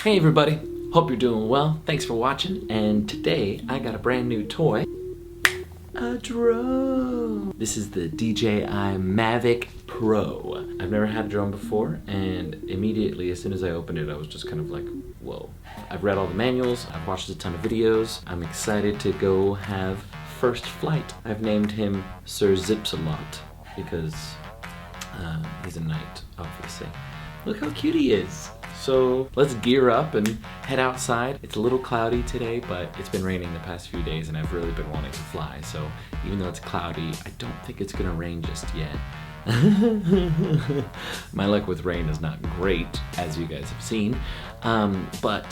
Hey everybody, hope you're doing well. Thanks for watching, and today I got a brand new toy. A drone. This is the DJI Mavic Pro. I've never had a drone before, and immediately as soon as I opened it I was just kind of like, whoa. I've read all the manuals, I've watched a ton of videos. I'm excited to go have first flight. I've named him Sir Zipsalot because he's a knight, obviously. Look how cute he is. So let's gear up and head outside. It's a little cloudy today, but it's been raining the past few days and I've really been wanting to fly. So even though it's cloudy, I don't think it's gonna rain just yet. My luck with rain is not great, as you guys have seen, but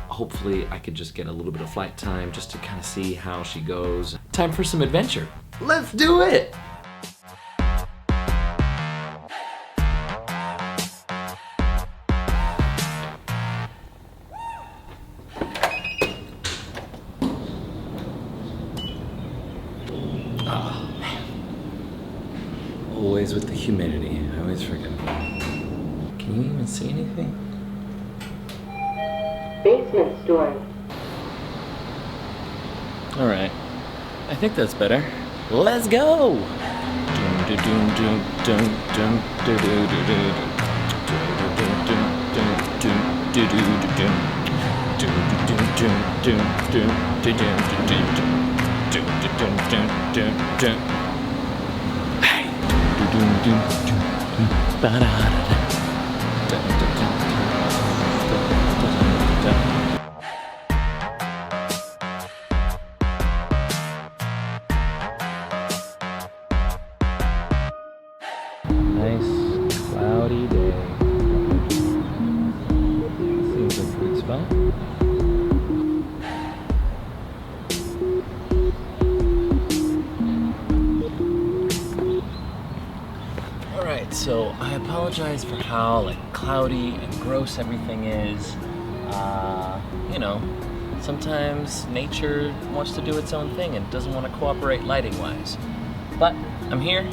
hopefully I could just get a little bit of flight time just to kind of see how she goes. Time for some adventure. Let's do it! Oh, man. Always with the humidity. I always forget about it. Can you even see anything? Basement story. Alright. I think that's better. Let's go! Nice cloudy day. Seems like a good spot. Alright, so I apologize for how cloudy and gross everything is. You know, sometimes nature wants to do its own thing and doesn't want to cooperate lighting-wise. But I'm here.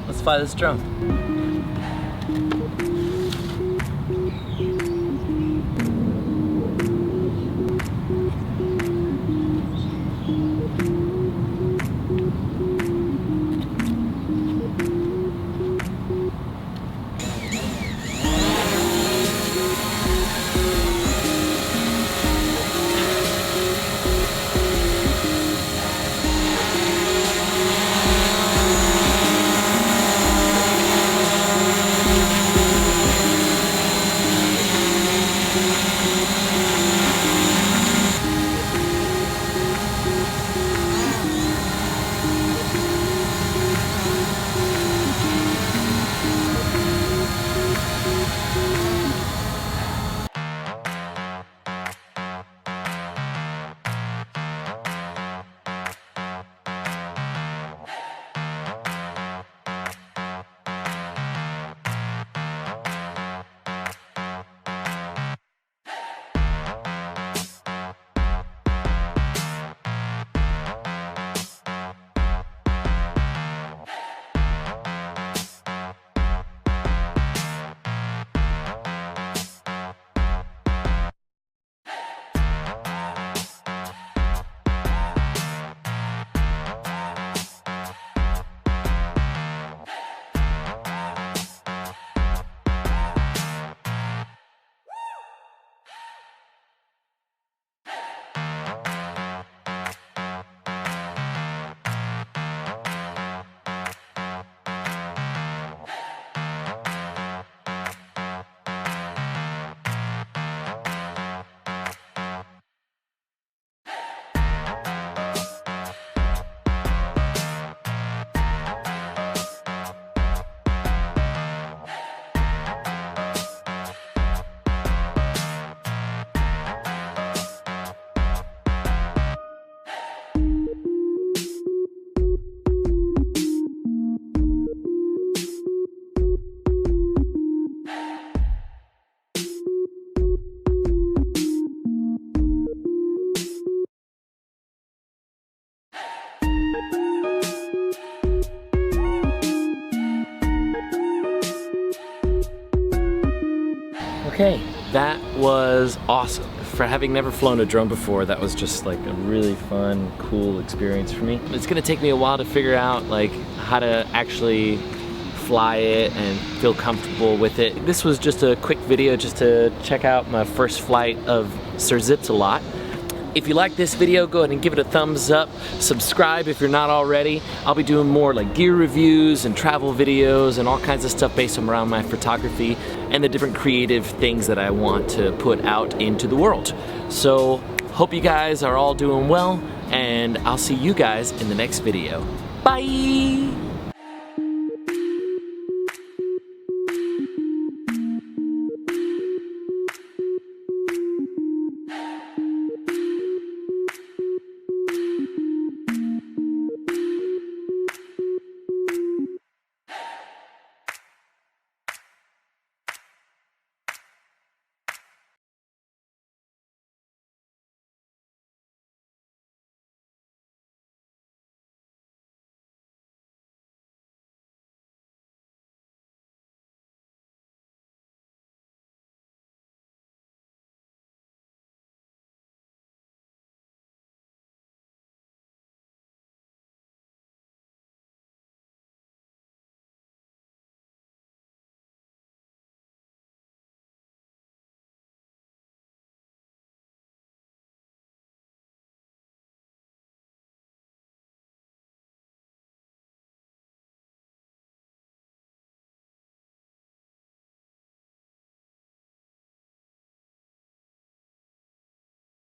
Let's fly this drone. Okay, that was awesome. For having never flown a drone before, that was just like a really fun, cool experience for me. It's gonna take me a while to figure out like how to actually fly it and feel comfortable with it. This was just a quick video just to check out my first flight of Sir Zipsalot. If you like this video, go ahead and give it a thumbs up. Subscribe if you're not already. I'll be doing more like gear reviews and travel videos and all kinds of stuff based around my photography and the different creative things that I want to put out into the world. So, hope you guys are all doing well, and I'll see you guys in the next video. Bye!